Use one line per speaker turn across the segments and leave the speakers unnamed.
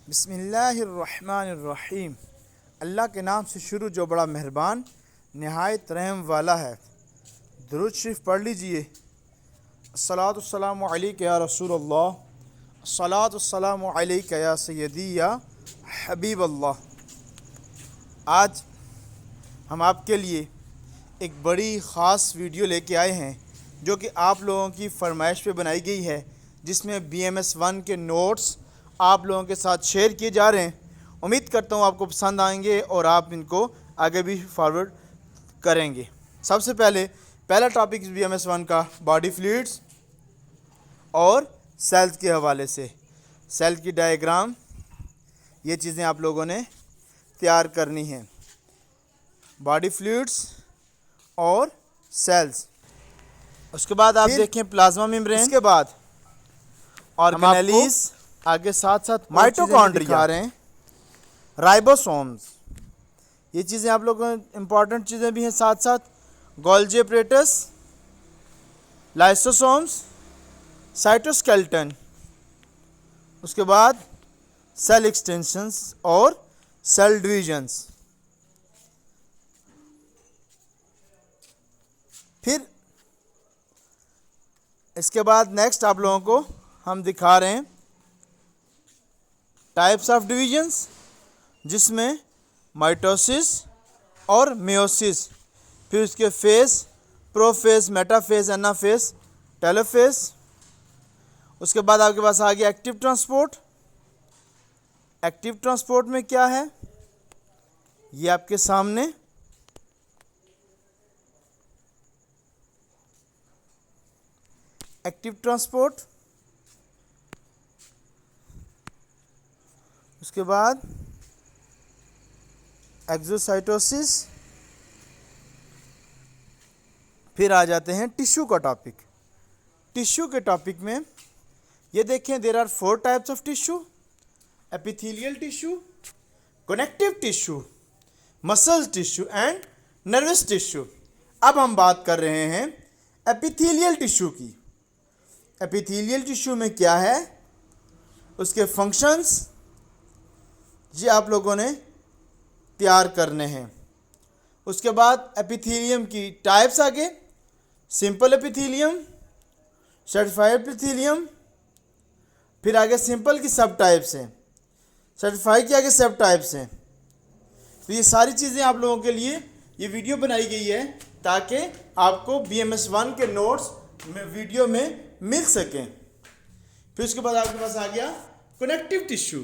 बिस्मिल्लाहिर्रहमानिर्रहीम। अल्लाह के नाम से शुरू जो बड़ा मेहरबान नहायत रहम वाला है। दुरूद शरीफ पढ़ लीजिए। अस्सलातुस्सलामु अलैका या रसूलल्लाह, अस्सलातुस्सलामु अलैका या सय्यदी या हबीब अल्लाह। आज हम आपके लिए एक बड़ी ख़ास वीडियो लेके आए हैं जो कि आप लोगों की फरमाइश पे बनाई गई है, जिसमें BMS 1 के नोट्स आप लोगों के साथ शेयर किए जा रहे हैं। उम्मीद करता हूँ आपको पसंद आएंगे और आप इनको आगे भी फॉरवर्ड करेंगे। सबसे पहला टॉपिक BMS 1 का बॉडी फ्लूइड्स और सेल्स के हवाले से, सेल की डायग्राम, ये चीज़ें आप लोगों ने तैयार करनी है। बॉडी फ्लूइड्स और सेल्स, उसके बाद आप देखें प्लाज्मा मेम्ब्रेन, उसके बाद ऑर्गेनेलीज, आगे साथ साथ माइटोकॉन्ड्रिया दिखा रहे हैं, राइबोसोम्स, ये चीज़ें आप लोगों को इम्पॉर्टेंट चीज़ें भी हैं। साथ साथ गोल्जी एपरेटस, लाइसोसोम्स, साइटोस्केलेटन, उसके बाद सेल एक्सटेंशंस और सेल डिविजन्स। फिर इसके बाद नेक्स्ट आप लोगों को हम दिखा रहे हैं टाइप्स ऑफ डिविजन्स, जिसमें माइटोसिस और मेयोसिस, फिर उसके फेस, प्रोफेस, मेटाफेस, एनाफेस, टेलोफेस। उसके बाद आपके पास आ गया एक्टिव ट्रांसपोर्ट। एक्टिव ट्रांसपोर्ट में क्या है, ये आपके सामने एक्टिव ट्रांसपोर्ट। उसके बाद एक्सोसाइटोसिस। फिर आ जाते हैं टिश्यू का टॉपिक। टिश्यू के टॉपिक में ये देखें, there are 4 types of tissue: epithelial tissue, connective tissue, muscle tissue and nervous tissue. अब हम बात कर रहे हैं एपिथेलियल टिश्यू की। एपिथेलियल टिश्यू में क्या है, उसके फंक्शंस ये आप लोगों ने तैयार करने हैं। उसके बाद एपिथेलियम की टाइप्स आगे, सिंपल एपिथेलियम, सर्टिफाइड एपिथेलियम, फिर आगे सिंपल की सब टाइप्स हैं, सर्टिफाइड की आगे सब टाइप्स हैं। तो ये सारी चीज़ें आप लोगों के लिए ये वीडियो बनाई गई है ताकि आपको BMS 1 के नोट्स में वीडियो में मिल सकें। फिर उसके बाद आपके पास आ गया कनेक्टिव टिश्यू,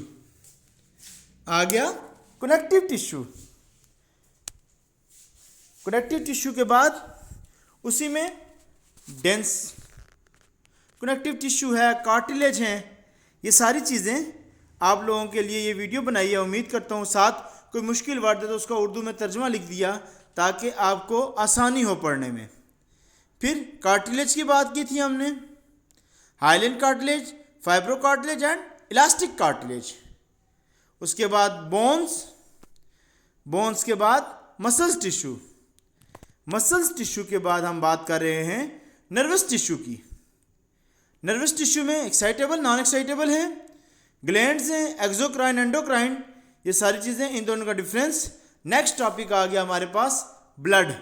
आ गया कनेक्टिव टिश्यू। कनेक्टिव टिश्यू के बाद उसी में डेंस कनेक्टिव टिश्यू है, कार्टिलेज हैं। ये सारी चीज़ें आप लोगों के लिए ये वीडियो बनाई है। उम्मीद करता हूँ साथ कोई मुश्किल वर्ड है तो उसका उर्दू में तर्जुमा लिख दिया ताकि आपको आसानी हो पढ़ने में। फिर कार्टिलेज की बात की थी हमने, hyaline cartilage, fibro cartilage and elastic cartilage. उसके बाद बोन्स के बाद मसल्स टिश्यू। मसल्स टिश्यू के बाद हम बात कर रहे हैं नर्वस टिश्यू की। नर्वस टिश्यू में एक्साइटेबल, नॉन एक्साइटेबल हैं, ग्लैंड्स हैं, एक्सोक्राइन, एंडोक्राइन, ये सारी चीज़ें, इन दोनों का डिफरेंस। नेक्स्ट टॉपिक आ गया हमारे पास ब्लड।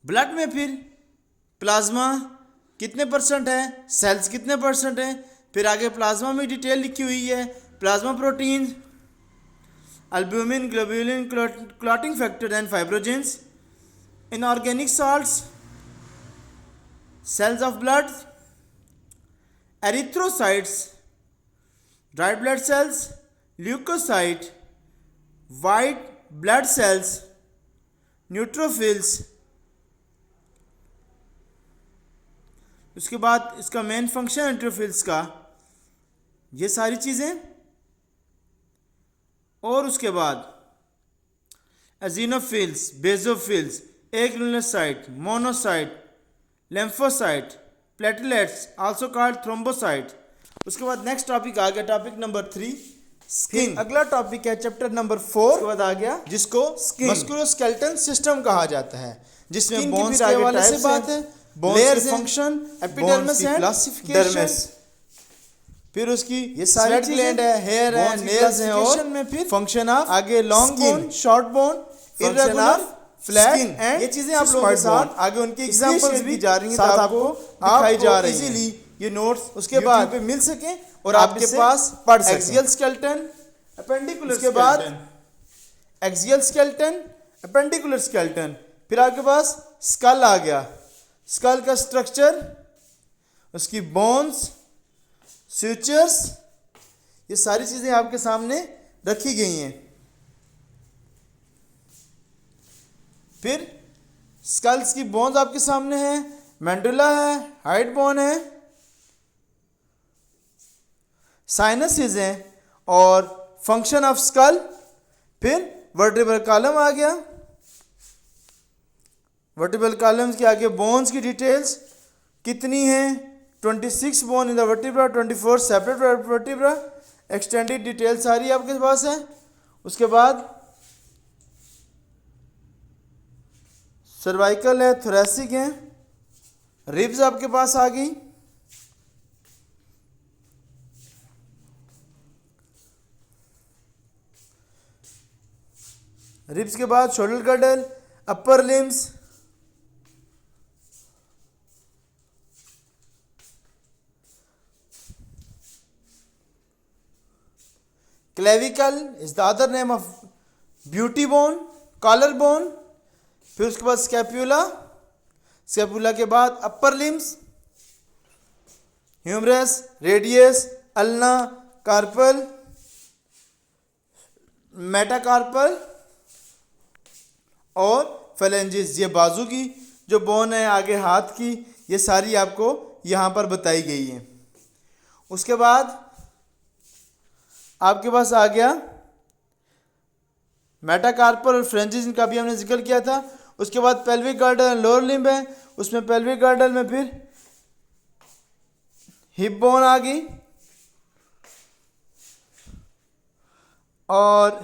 ब्लड में फिर प्लाज्मा कितने परसेंट है, सेल्स कितने परसेंट है, फिर आगे प्लाज्मा में डिटेल लिखी हुई है, plasma protein, albumin, globulin, clotting factor and fibrinogens, inorganic salts, cells of blood, erythrocytes, red blood cells, leukocyte, white blood cells, neutrophils. उसके बाद इसका मेन फंक्शन न्यूट्रोफिल्स का, ये सारी चीज़ें। और उसके बाद eosinophils, basophils, agranulocyte, monocyte, lymphocyte, platelets, also called thrombocyte. उसके बाद नेक्स्ट टॉपिक आ गया, टॉपिक नंबर 3 स्किन। अगला टॉपिक है चैप्टर नंबर 4। उसके बाद आ गया जिसको मस्कुलोस्केलेटल सिस्टम कहा जाता है, जिसमें बोन्स के हवाले से बात है, layers, function, epidermis and classification. फिर उसकी
ये सारी
sweat
चीजें
gland है, हेयर है,
bones की
नेल्स हैं, और
classification में फिर
फंक्शन ऑफ
आगे long
skin,
bone,
short bone,
function
irregular,
of
flat
skin,
and
ये चीजें आप लोगों के साथ
आगे उनकी
इसलिए
एग्जांपल्स
share
भी
की जा रही हैं
साथ
ताकि
आपको दिखाई जा रही हैं।
इजीली
ये नोट्स
उसके
YouTube
बाद
पे मिल सके
और
आप
आपके
इसे
पास पढ़ सकें।
एक्सियल स्केलेटन, एपेंडिकुलर
उसके बाद
एक्सियल स्केलेटन, एपेंडिकुलर स्केलेटन, फिर आपके पास स्कल आ गया, स्कल का स्ट्रक्चर, उसकी बोन्स, सूचर्स, ये सारी चीजें आपके सामने रखी गई हैं। फिर स्कल्स की बोन्स आपके सामने है, मेंडुला है, हाइड बोन है, साइनसेस हैं और फंक्शन ऑफ स्कल। फिर वर्टेब्रल कॉलम आ गया, वर्टेब्रल कॉलम्स के आगे बोन्स की डिटेल्स कितनी हैं, 26 bone in the vertebra, 24 separate vertebra, extended detail सारी आपके पास है। उसके बाद सर्वाइकल है, थोरेसिक है, रिब्स आपके पास आ गई, रिब्स के बाद shoulder girdle, upper limbs, clavicle is the other name of beauty bone, collar bone. फिर उसके बाद स्कैपुला, स्कैपुला के बाद upper limbs, humerus, radius, ulna, carpal, metacarpal और फेलेंजिस, ये बाजू की जो बोन है, आगे हाथ की, ये सारी आपको यहाँ पर बताई गई है। उसके बाद आपके पास आ गया मेटाकार्पल और फ्रेंजिस, इनका भी हमने जिक्र किया था। उसके बाद पेल्विक गर्डल, लोअर लिम्ब है, उसमें पेल्विक गर्डल में फिर हिप बोन आ गई और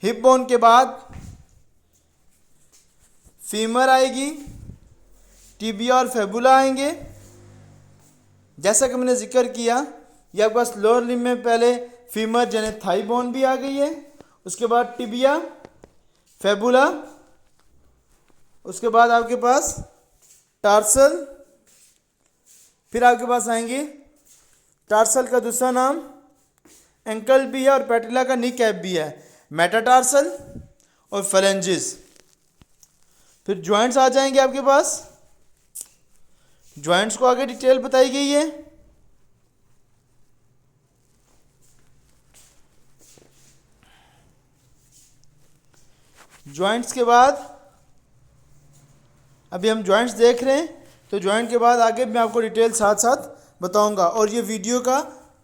हिप बोन के बाद फीमर आएगी, टिबिया और फेबुला आएंगे। जैसा कि मैंने जिक्र किया, ये आपके पास लोअर लिम्ब में पहले फीमर यानी थाई बोन भी आ गई है, उसके बाद टिबिया, फेबुला, उसके बाद आपके पास टार्सल, फिर आपके पास आएंगे टार्सल का दूसरा नाम एंकल भी है और पैटिला का नी कैप भी है, मेटाटार्सल और फेलेंजिस। फिर जॉइंट्स आ जाएंगे आपके पास, जॉइंट्स को आगे डिटेल बताई गई है। जॉइंट्स के बाद अभी हम जॉइंट्स देख रहे हैं, तो जॉइंट के बाद आगे मैं आपको डिटेल साथ साथ बताऊंगा। और ये वीडियो का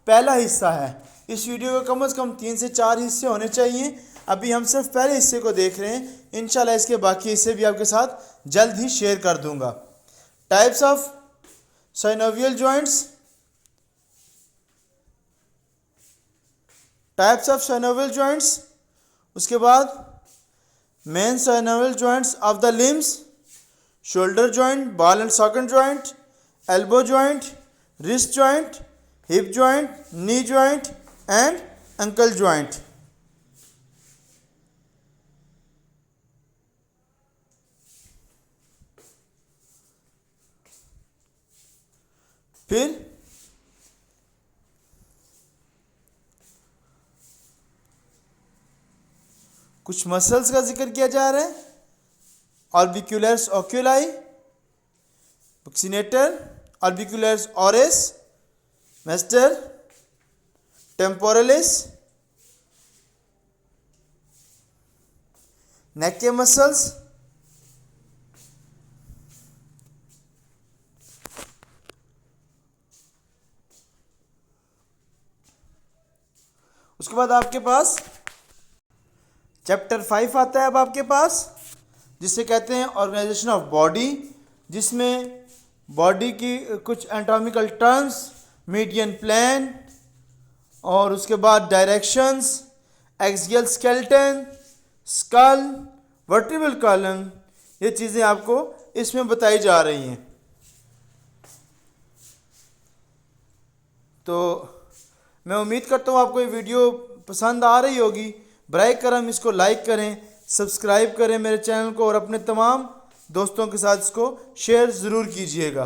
पहला हिस्सा है, इस वीडियो के कम से कम 3 से 4 हिस्से होने चाहिए। अभी हम सिर्फ पहले हिस्से को देख रहे हैं, इंशाल्लाह इसके बाकी हिस्से भी आपके साथ जल्द ही शेयर कर दूंगा। Types of synovial joints, types of synovial joints, उसके बाद main synovial joints of the limbs, shoulder joint, ball and socket joint, elbow joint, wrist joint, hip joint, knee joint and ankle joint. फिर कुछ muscles का जिक्र किया जा रहा है, ऑर्बिक्युलर्स ओक्यूलाई, बुक्सिनेटर, ऑर्बिक्युलर्स ऑरिस, मेस्टर, टेम्पोरलिस, नेक के मसल्स, उसके बाद आपके पास चैप्टर 5 आता है अब आपके पास, जिसे कहते हैं ऑर्गेनाइजेशन ऑफ बॉडी, जिसमें बॉडी की कुछ एनाटॉमिकल टर्म्स, मीडियन प्लान और उसके बाद directions, axial skeleton, skull, vertebral column, ये चीज़ें आपको इसमें बताई जा रही हैं। तो मैं उम्मीद करता हूँ आपको ये वीडियो पसंद आ रही होगी। बराए करम इसको लाइक करें, सब्सक्राइब करें मेरे चैनल को और अपने तमाम दोस्तों के साथ इसको शेयर ज़रूर कीजिएगा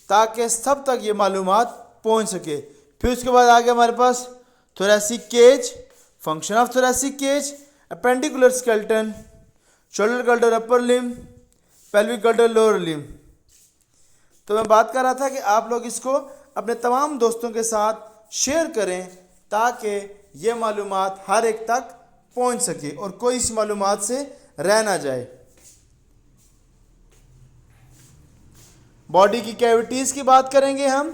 ताकि सब तक ये मालूमात पहुँच सके। फिर उसके बाद आ गया हमारे पास thoracic cage, function of thoracic cage, appendicular skeleton, shoulder girdle upper limb, pelvic girdle lower limb. तो मैं बात कर रहा था कि आप लोग इसको अपने तमाम दोस्तों के साथ शेयर करें ताकि ये मालूमात हर एक तक पहुंच सके और कोई इस मालूमात से रह ना जाए। बॉडी की कैविटीज़ की बात करेंगे हम।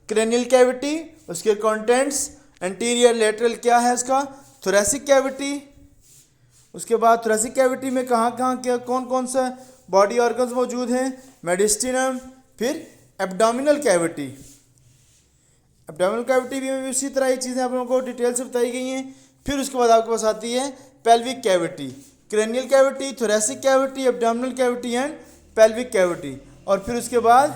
क्रेनियल कैविटी, उसके कंटेंट्स, एंटीरियर लेटरल क्या है उसका, थोरेसिक कैविटी। उसके बाद थोरेसिक कैविटी में कहाँ क्या कौन कौन सा बॉडी ऑर्गन्स मौजूद हैं, मेडिस्टिनम। फिर एब्डोमिनल कैविटी, एब्डोमिनल कैविटी भी में उसी तरह ये चीज़ें आप लोगों को डिटेल से बताई गई हैं। फिर उसके बाद आपके पास आती है pelvic cavity, cranial cavity, thoracic cavity, abdominal cavity and pelvic cavity. और फिर उसके बाद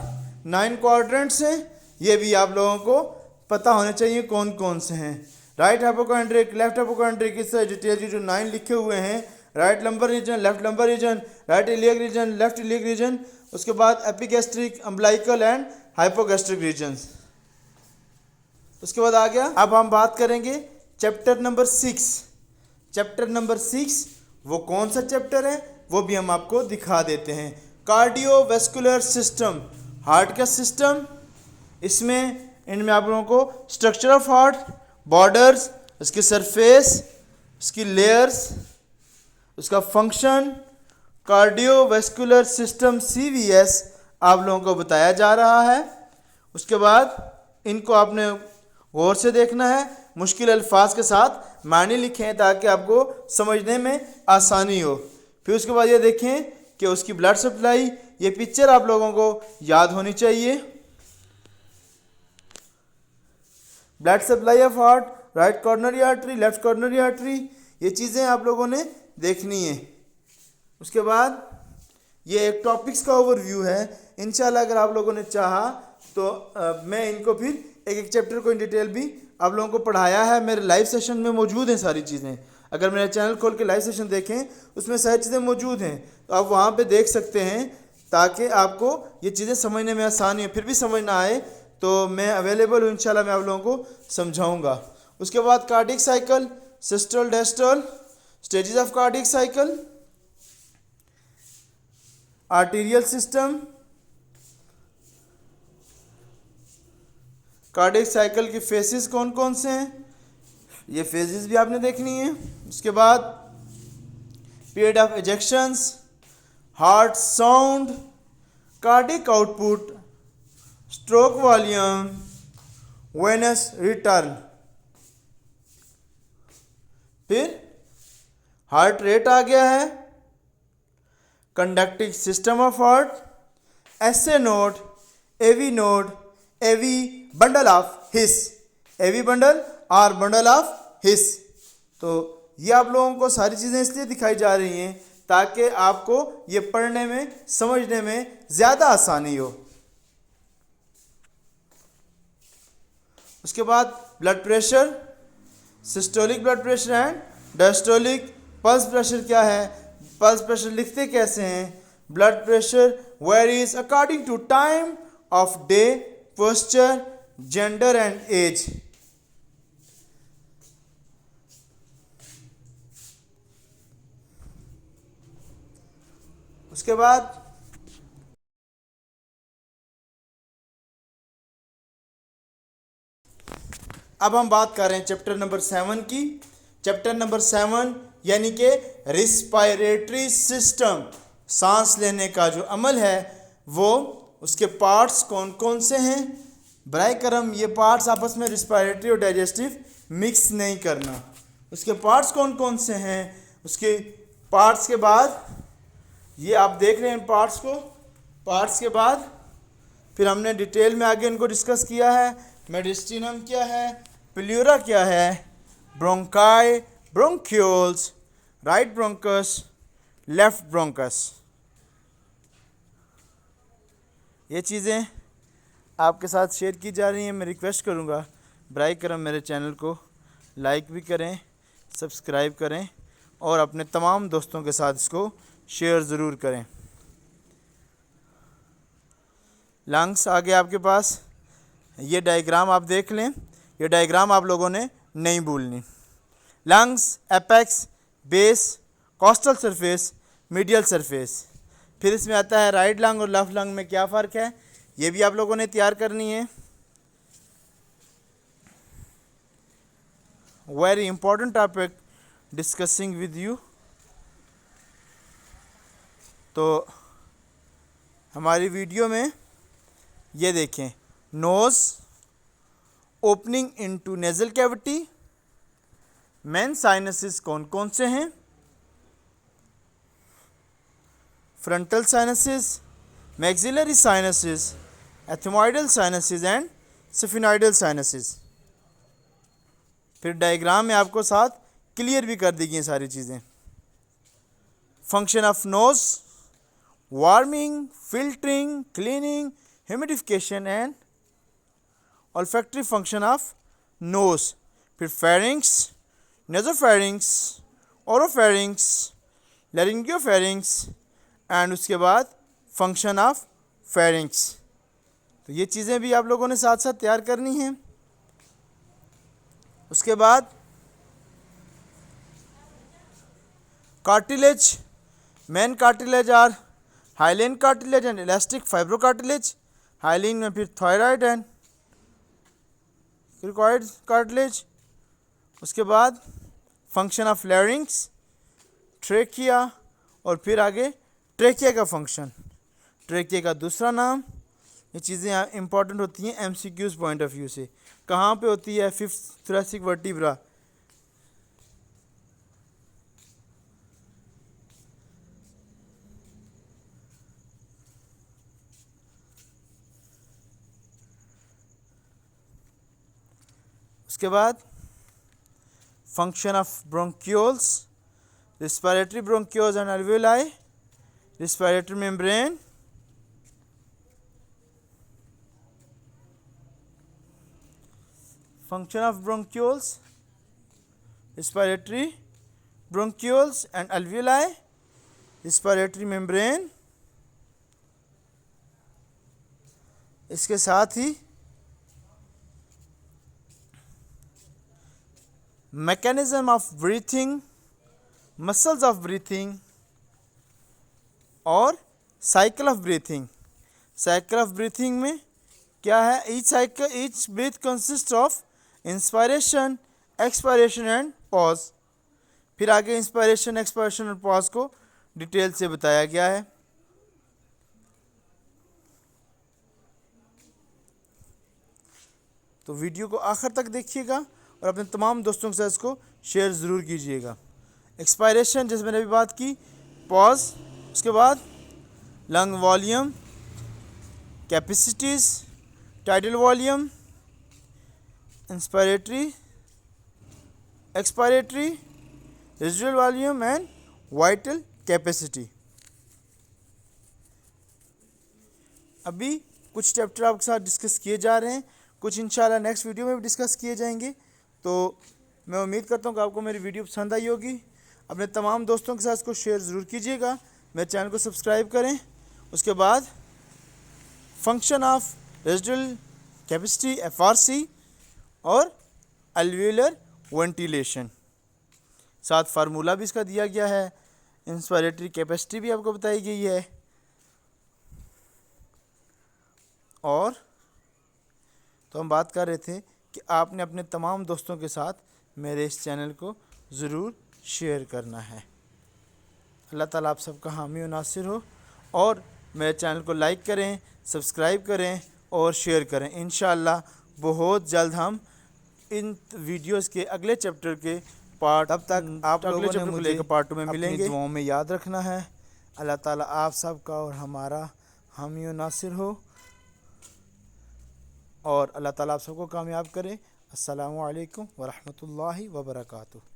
9 क्वाड्रेंट्स हैं, ये भी आप लोगों को पता होने चाहिए कौन कौन से हैं। राइट हाइपोकॉन्ड्रिक, लेफ्ट हाइपोकॉन्ड्रिक, इस तरह डिटेल जो 9 लिखे हुए हैं। Right lumbar region, left lumbar region, right iliac region, left iliac region. उसके बाद epigastric, umbilical and hypogastric regions. उसके बाद आ गया, अब हम बात करेंगे चैप्टर नंबर 6। चैप्टर नंबर 6 वो कौन सा चैप्टर है वो भी हम आपको दिखा देते हैं। कार्डियोवैस्कुलर सिस्टम, हार्ट का सिस्टम। इनमें आप लोगों को स्ट्रक्चर ऑफ हार्ट, बॉर्डर्स, इसकी सरफेस, इसकी लेयर्स, उसका फंक्शन, कार्डियोवैस्कुलर सिस्टम CVS आप लोगों को बताया जा रहा है। उसके बाद इनको आपने गौर से देखना है, मुश्किल अल्फाज के साथ मानी लिखें ताकि आपको समझने में आसानी हो। फिर उसके बाद ये देखें कि उसकी ब्लड सप्लाई, ये पिक्चर आप लोगों को याद होनी चाहिए। Blood supply of heart, right coronary artery, left coronary artery, ये चीज़ें आप लोगों ने देखनी है। उसके बाद ये एक टॉपिक्स का ओवरव्यू है। इंशाल्लाह अगर आप लोगों ने चाहा तो मैं इनको फिर एक एक चैप्टर को इन डिटेल भी आप लोगों को पढ़ाया है। मेरे लाइव सेशन में मौजूद हैं सारी चीज़ें। अगर मेरा चैनल खोल के लाइव सेशन देखें उसमें सारी चीज़ें मौजूद हैं, तो आप वहाँ पे देख सकते हैं ताकि आपको ये चीज़ें समझने में आसानी हो। फिर भी समझ ना आए तो मैं अवेलेबल हूँ, इंशाल्लाह मैं आप लोगों को समझाऊँगा। उसके बाद cardiac cycle, systole diastole, stages of cardiac cycle, arterial system, cardiac cycle की फेसेस कौन कौन से हैं, ये फेजेस भी आपने देखनी है। उसके बाद period of ejections, heart sound, cardiac output, stroke volume, venous return. फिर हार्ट रेट आ गया है, conducting system of heart, SA node, AV node, AV bundle of His, AV bundle और बंडल ऑफ हिस। तो ये आप लोगों को सारी चीज़ें इसलिए दिखाई जा रही हैं ताकि आपको ये पढ़ने में, समझने में ज़्यादा आसानी हो। उसके बाद blood pressure, systolic blood pressure and diastolic. Pulse pressure क्या है, पल्स प्रेशर लिखते कैसे हैं, blood pressure varies according to time of day, posture, gender and age. उसके बाद अब हम बात कर रहे हैं चैप्टर नंबर 7 की। चैप्टर नंबर 7 यानी कि रिस्पायरेटरी सिस्टम, सांस लेने का जो अमल है वो, उसके पार्ट्स कौन कौन से हैं। बराए करम ये पार्ट्स आपस में रिस्पायरेटरी और डाइजेस्टिव मिक्स नहीं करना। उसके पार्ट्स कौन कौन से हैं, उसके पार्ट्स के बाद ये आप देख रहे हैं पार्ट्स को। पार्ट्स के बाद फिर हमने डिटेल में आगे इनको डिस्कस किया है। मेडिस्टिनम क्या है, प्लूरा क्या है, bronchi, bronchioles, right bronchus, left bronchus. ये चीज़ें आपके साथ शेयर की जा रही हैं। मैं रिक्वेस्ट करूँगा बर करम मेरे चैनल को लाइक भी करें, सब्सक्राइब करें और अपने तमाम दोस्तों के साथ इसको शेयर ज़रूर करें। लंग्स आ गया आपके पास, ये डायग्राम आप देख लें, ये डायग्राम आप लोगों ने नहीं भूलनी। Lungs, apex, base, coastal surface, medial surface. फिर इसमें आता है राइट लंग और लेफ्ट लंग में क्या फ़र्क है, ये भी आप लोगों ने तैयार करनी है। Very important topic discussing with you. तो हमारी वीडियो में ये देखें, nose opening into nasal cavity, main sinuses कौन कौन से हैं, frontal sinuses, maxillary sinuses, ethmoidal sinuses and sphenoidal sinuses. फिर डायग्राम में आपको साथ क्लियर भी कर दी गई सारी चीज़ें। Function of nose, warming, filtering, cleaning, humidification and olfactory function of nose. फिर pharynx, nasopharynx, oropharynx, laryngopharynx and उसके बाद फंक्शन ऑफ फेरिंग्स। तो ये चीज़ें भी आप लोगों ने साथ साथ तैयार करनी हैं। उसके बाद cartilage, main cartilage are hyaline cartilage and elastic fibro cartilage. Hyaline में फिर थायराइड एंड क्रिकॉइड कार्टिलेज। उसके बाद फंक्शन ऑफ लैरिंग्स, ट्रेकिया और फिर आगे ट्रेकिया का फंक्शन, ट्रेकिया का दूसरा नाम। ये चीज़ें इंपॉर्टेंट होती हैं एमसीक्यूज़ पॉइंट ऑफ व्यू से। कहाँ पे होती है, फिफ्थ थोरेसिक वर्टिब्रा। उसके बाद function of bronchioles, respiratory bronchioles and alveoli, respiratory membrane, function of bronchioles, respiratory bronchioles and alveoli, respiratory membrane। इसके साथ ही mechanism of breathing, muscles of breathing और cycle of breathing। cycle of breathing में क्या है, each breath consists of inspiration, expiration and pause. फिर आगे inspiration, expiration और pause को डिटेल से बताया गया है। तो वीडियो को आखिर तक देखिएगा और अपने तमाम दोस्तों के साथ इसको शेयर ज़रूर कीजिएगा। एक्सपायरेशन जैसे मैंने अभी बात की, पॉज, उसके बाद lung volume, capacities, tidal volume, inspiratory, expiratory, residual volume and vital capacity. अभी कुछ चैप्टर आपके साथ डिस्कस किए जा रहे हैं, कुछ इंशाल्लाह नेक्स्ट वीडियो में भी डिस्कस किए जाएंगे। तो मैं उम्मीद करता हूँ कि आपको मेरी वीडियो पसंद आई होगी। अपने तमाम दोस्तों के साथ इसको शेयर ज़रूर कीजिएगा। मेरे चैनल को सब्सक्राइब करें। उसके बाद function of residual capacity FRC और अल्वेलर वेंटिलेशन, साथ फार्मूला भी इसका दिया गया है। इंस्पायरेटरी कैपेसिटी भी आपको बताई गई है। और तो हम बात कर रहे थे कि आपने अपने तमाम दोस्तों के साथ मेरे इस चैनल को ज़रूर शेयर करना है। अल्लाह ताला आप सबका हामी और नासिर हो। और मेरे चैनल को लाइक करें, सब्सक्राइब करें और शेयर करें। इंशाअल्लाह बहुत जल्द हम इन वीडियोस के अगले चैप्टर के पार्ट, तब तक आप लोगों ने मुझे पार्ट में मिलेंगे। दुआओं में याद रखना है। अल्लाह ताला आप सबका और हमारा हामी और नासिर हो और अल्लाह ताला आप सबको कामयाब करे। अस्सलामु अलैकुम व रहमतुल्लाहि व बरकातुहू।